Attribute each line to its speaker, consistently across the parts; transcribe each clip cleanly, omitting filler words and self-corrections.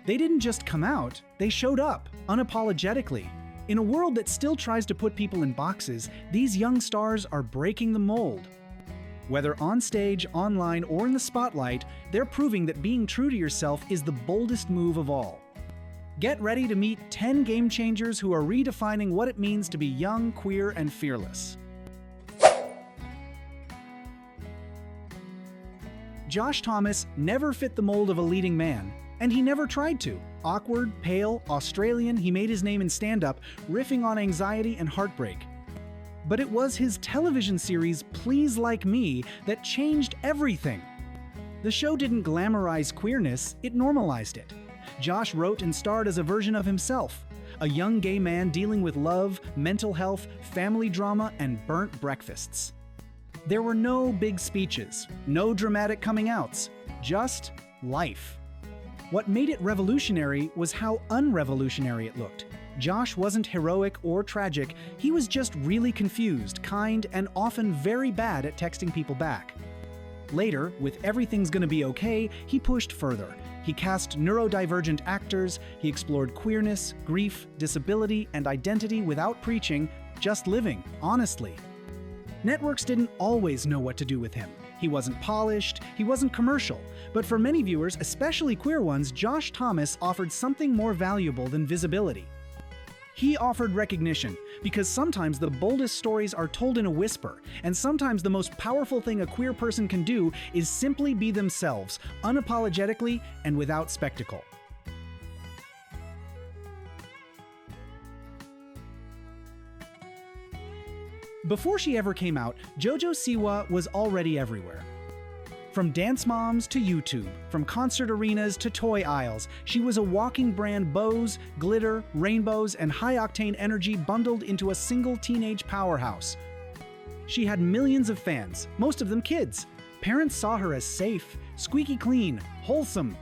Speaker 1: They didn't just come out, they showed up, unapologetically. In a world that still tries to put people in boxes, these young stars are breaking the mold. Whether on stage, online, or in the spotlight, they're proving that being true to yourself is the boldest move of all. Get ready to meet 10 game changers who are redefining what it means to be young, queer, and fearless. Josh Thomas never fit the mold of a leading man, and he never tried to. Awkward, pale, Australian, he made his name in stand-up, riffing on anxiety and heartbreak. But it was his television series, Please Like Me, that changed everything. The show didn't glamorize queerness, it normalized it. Josh wrote and starred as a version of himself, a young gay man dealing with love, mental health, family drama, and burnt breakfasts. There were no big speeches, no dramatic coming outs, just life. What made it revolutionary was how unrevolutionary it looked. Josh wasn't heroic or tragic, he was just really confused, kind, and often very bad at texting people back. Later, with Everything's Gonna Be Okay, he pushed further. He cast neurodivergent actors, he explored queerness, grief, disability, and identity without preaching, just living, honestly. Networks didn't always know what to do with him. He wasn't polished, he wasn't commercial, but for many viewers, especially queer ones, Josh Thomas offered something more valuable than visibility. He offered recognition, because sometimes the boldest stories are told in a whisper, and sometimes the most powerful thing a queer person can do is simply be themselves, unapologetically and without spectacle. Before she ever came out, Jojo Siwa was already everywhere. From dance moms to YouTube, from concert arenas to toy aisles, she was a walking brand bows, glitter, rainbows, and high-octane energy bundled into a single teenage powerhouse. She had millions of fans, most of them kids. Parents saw her as safe, squeaky clean, wholesome.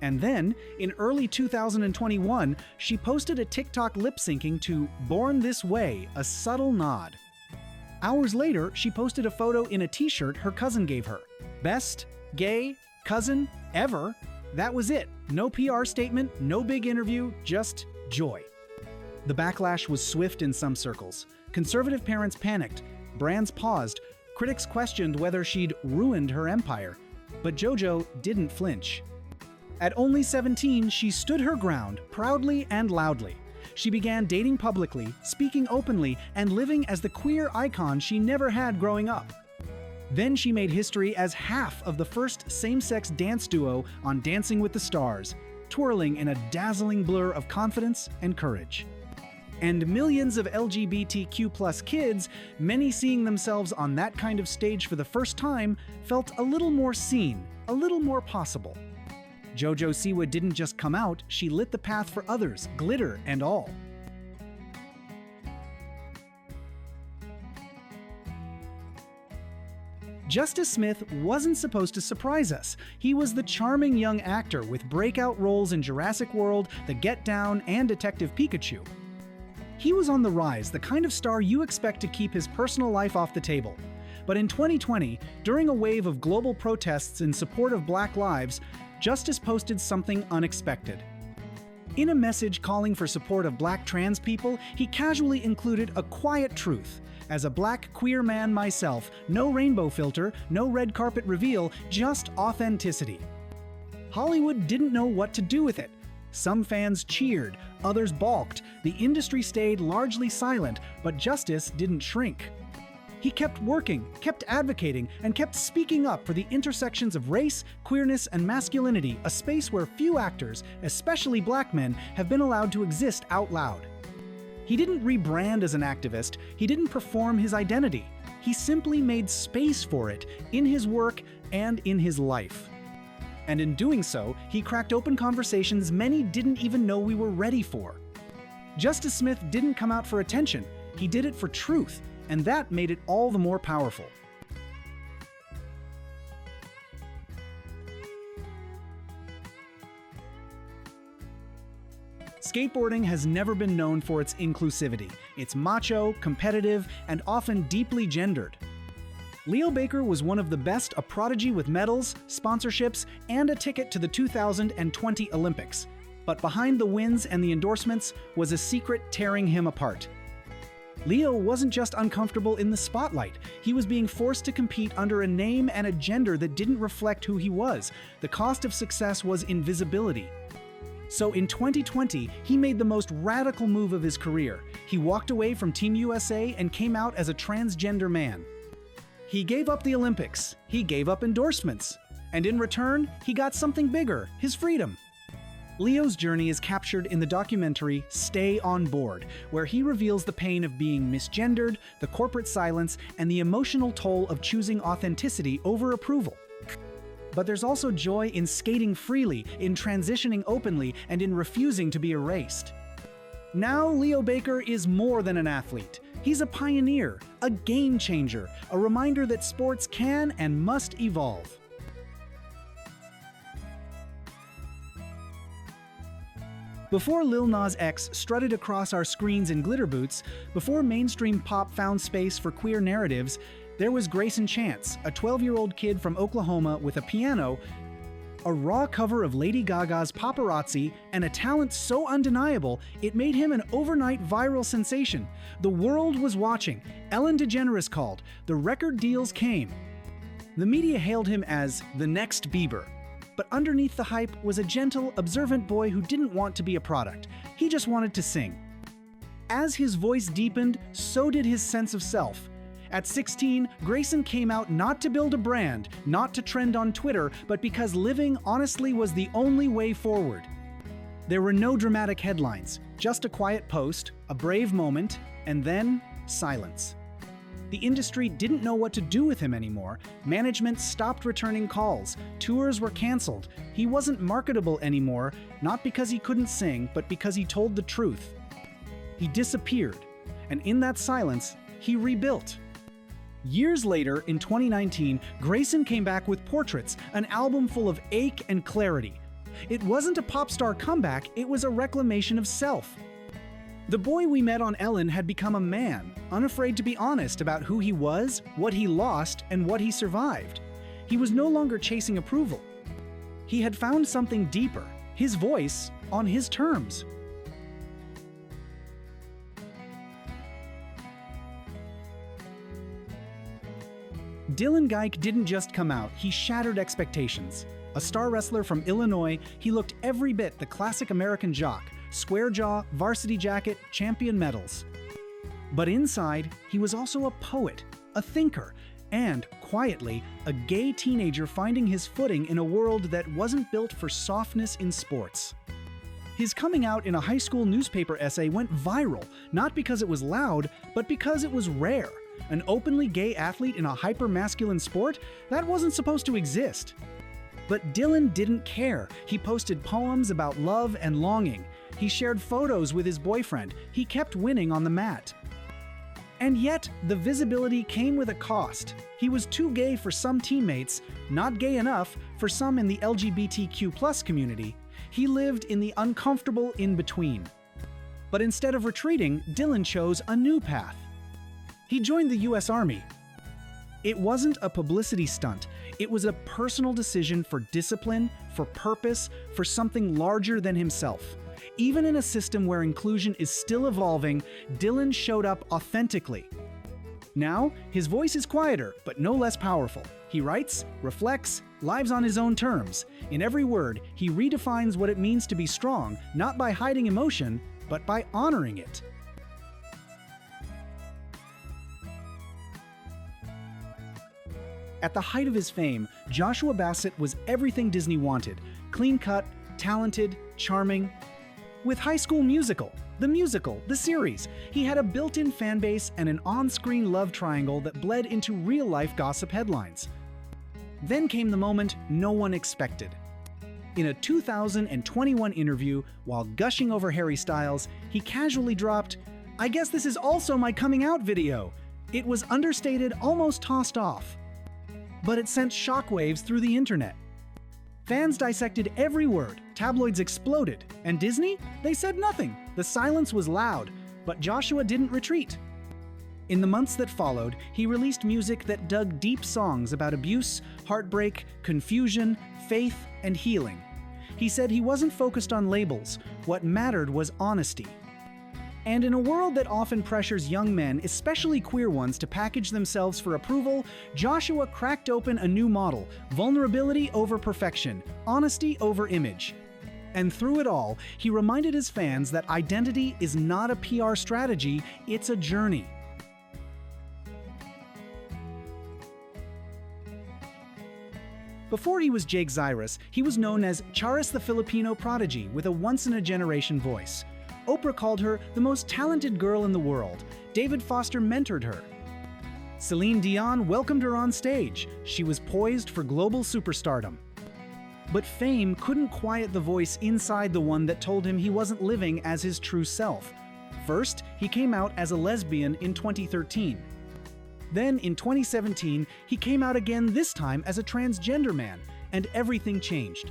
Speaker 1: And then, in early 2021, she posted a TikTok lip-syncing to Born This Way, a subtle nod. Hours later, she posted a photo in a t-shirt her cousin gave her. Best, gay, cousin, ever. That was it. No PR statement, no big interview, just joy. The backlash was swift in some circles. Conservative parents panicked, brands paused, critics questioned whether she'd ruined her empire. But Jojo didn't flinch. At only 17, she stood her ground, proudly and loudly. She began dating publicly, speaking openly, and living as the queer icon she never had growing up. Then she made history as half of the first same-sex dance duo on Dancing with the Stars, twirling in a dazzling blur of confidence and courage. And millions of LGBTQ+ kids, many seeing themselves on that kind of stage for the first time, felt a little more seen, a little more possible. Jojo Siwa didn't just come out, she lit the path for others, glitter and all. Justice Smith wasn't supposed to surprise us. He was the charming young actor with breakout roles in Jurassic World, The Get Down, and Detective Pikachu. He was on the rise, the kind of star you expect to keep his personal life off the table. But in 2020, during a wave of global protests in support of Black lives, Justice posted something unexpected. In a message calling for support of Black trans people, he casually included a quiet truth. As a Black queer man myself, no rainbow filter, no red carpet reveal, just authenticity. Hollywood didn't know what to do with it. Some fans cheered, others balked, the industry stayed largely silent, but Justice didn't shrink. He kept working, kept advocating, and kept speaking up for the intersections of race, queerness, and masculinity, a space where few actors, especially Black men, have been allowed to exist out loud. He didn't rebrand as an activist, he didn't perform his identity. He simply made space for it, in his work and in his life. And in doing so, he cracked open conversations many didn't even know we were ready for. Justice Smith didn't come out for attention, he did it for truth. And that made it all the more powerful. Skateboarding has never been known for its inclusivity. It's macho, competitive, and often deeply gendered. Leo Baker was one of the best, a prodigy with medals, sponsorships, and a ticket to the 2020 Olympics. But behind the wins and the endorsements was a secret tearing him apart. Leo wasn't just uncomfortable in the spotlight. He was being forced to compete under a name and a gender that didn't reflect who he was. The cost of success was invisibility. So in 2020, he made the most radical move of his career. He walked away from Team USA and came out as a transgender man. He gave up the Olympics. He gave up endorsements. And in return, he got something bigger, his freedom. Leo's journey is captured in the documentary Stay on Board, where he reveals the pain of being misgendered, the corporate silence, and the emotional toll of choosing authenticity over approval. But there's also joy in skating freely, in transitioning openly, and in refusing to be erased. Now, Leo Baker is more than an athlete. He's a pioneer, a game changer, a reminder that sports can and must evolve. Before Lil Nas X strutted across our screens in glitter boots, before mainstream pop found space for queer narratives, there was Grayson Chance, a 12-year-old kid from Oklahoma with a piano, a raw cover of Lady Gaga's Paparazzi, and a talent so undeniable it made him an overnight viral sensation. The world was watching. Ellen DeGeneres called. The record deals came. The media hailed him as the next Bieber. But underneath the hype was a gentle, observant boy who didn't want to be a product. He just wanted to sing. As his voice deepened, so did his sense of self. At 16, Grayson came out not to build a brand, not to trend on Twitter, but because living honestly was the only way forward. There were no dramatic headlines, just a quiet post, a brave moment, and then silence. The industry didn't know what to do with him anymore. Management stopped returning calls. Tours were canceled. He wasn't marketable anymore, not because he couldn't sing, but because he told the truth. He disappeared, and in that silence, he rebuilt. Years later, in 2019, Grayson came back with Portraits, an album full of ache and clarity. It wasn't a pop star comeback, it was a reclamation of self. The boy we met on Ellen had become a man, unafraid to be honest about who he was, what he lost, and what he survived. He was no longer chasing approval. He had found something deeper, his voice on his terms. Dylan Geik didn't just come out, he shattered expectations. A star wrestler from Illinois, he looked every bit the classic American jock. Square jaw, varsity jacket, champion medals. But inside, he was also a poet, a thinker, and, quietly, a gay teenager finding his footing in a world that wasn't built for softness in sports. His coming out in a high school newspaper essay went viral, not because it was loud, but because it was rare. An openly gay athlete in a hyper-masculine sport? That wasn't supposed to exist. But Dylan didn't care. He posted poems about love and longing. He shared photos with his boyfriend. He kept winning on the mat. And yet, the visibility came with a cost. He was too gay for some teammates, not gay enough for some in the LGBTQ+ community. He lived in the uncomfortable in-between. But instead of retreating, Dylan chose a new path. He joined the US Army. It wasn't a publicity stunt. It was a personal decision for discipline, for purpose, for something larger than himself. Even in a system where inclusion is still evolving, Dylan showed up authentically. Now, his voice is quieter, but no less powerful. He writes, reflects, lives on his own terms. In every word, he redefines what it means to be strong, not by hiding emotion, but by honoring it. At the height of his fame, Joshua Bassett was everything Disney wanted. Clean-cut, talented, charming. With High School Musical, the series, he had a built-in fan base and an on-screen love triangle that bled into real-life gossip headlines. Then came the moment no one expected. In a 2021 interview, while gushing over Harry Styles, he casually dropped, "I guess this is also my coming out video." It was understated, almost tossed off. But it sent shockwaves through the internet. Fans dissected every word, tabloids exploded, and Disney? They said nothing. The silence was loud, but Joshua didn't retreat. In the months that followed, he released music that dug deep songs about abuse, heartbreak, confusion, faith, and healing. He said he wasn't focused on labels. What mattered was honesty. And in a world that often pressures young men, especially queer ones, to package themselves for approval, Joshua cracked open a new model: vulnerability over perfection, honesty over image. And through it all, he reminded his fans that identity is not a PR strategy, it's a journey. Before he was Jake Zyrus, he was known as Charis the Filipino prodigy with a once-in-a-generation voice. Oprah called her the most talented girl in the world. David Foster mentored her. Celine Dion welcomed her on stage. She was poised for global superstardom. But fame couldn't quiet the voice inside the one that told him he wasn't living as his true self. First, he came out as a lesbian in 2013. Then, in 2017, he came out again, this time as a transgender man, and everything changed.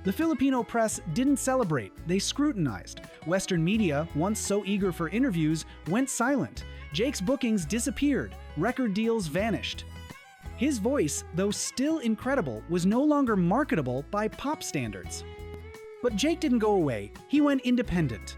Speaker 1: The Filipino press didn't celebrate, they scrutinized. Western media, once so eager for interviews, went silent. Jake's bookings disappeared, record deals vanished. His voice, though still incredible, was no longer marketable by pop standards. But Jake didn't go away, he went independent.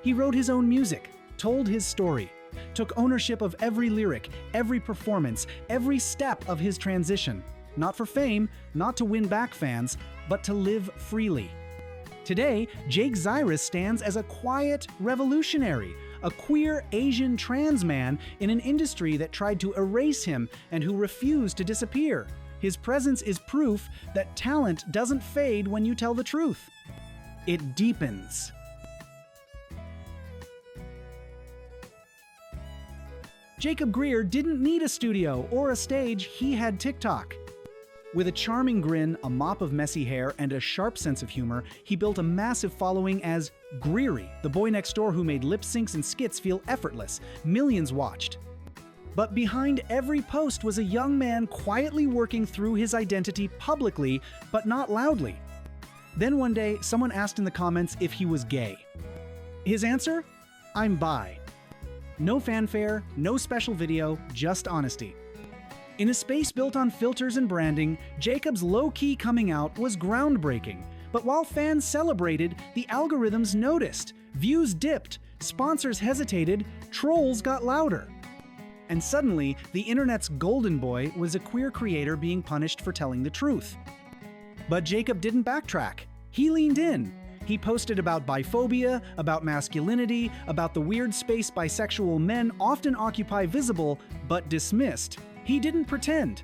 Speaker 1: He wrote his own music, told his story, took ownership of every lyric, every performance, every step of his transition. Not for fame, not to win back fans, but to live freely. Today, Jake Zyrus stands as a quiet revolutionary, a queer Asian trans man in an industry that tried to erase him and who refused to disappear. His presence is proof that talent doesn't fade when you tell the truth. It deepens. Jacob Greer didn't need a studio or a stage, he had TikTok. With a charming grin, a mop of messy hair, and a sharp sense of humor, he built a massive following as Greery, the boy next door who made lip syncs and skits feel effortless. Millions watched. But behind every post was a young man quietly working through his identity publicly, but not loudly. Then one day, someone asked in the comments if he was gay. His answer? I'm bi. No fanfare, no special video, just honesty. In a space built on filters and branding, Jacob's low-key coming out was groundbreaking. But while fans celebrated, the algorithms noticed. Views dipped, sponsors hesitated, trolls got louder. And suddenly, the internet's golden boy was a queer creator being punished for telling the truth. But Jacob didn't backtrack. He leaned in. He posted about biphobia, about masculinity, about the weird space bisexual men often occupy visible, but dismissed. He didn't pretend.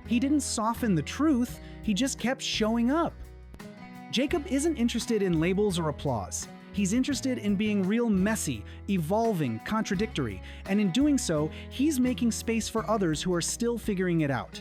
Speaker 1: He didn't soften the truth, he just kept showing up. Jacob isn't interested in labels or applause. He's interested in being real messy, evolving, contradictory, and in doing so, he's making space for others who are still figuring it out.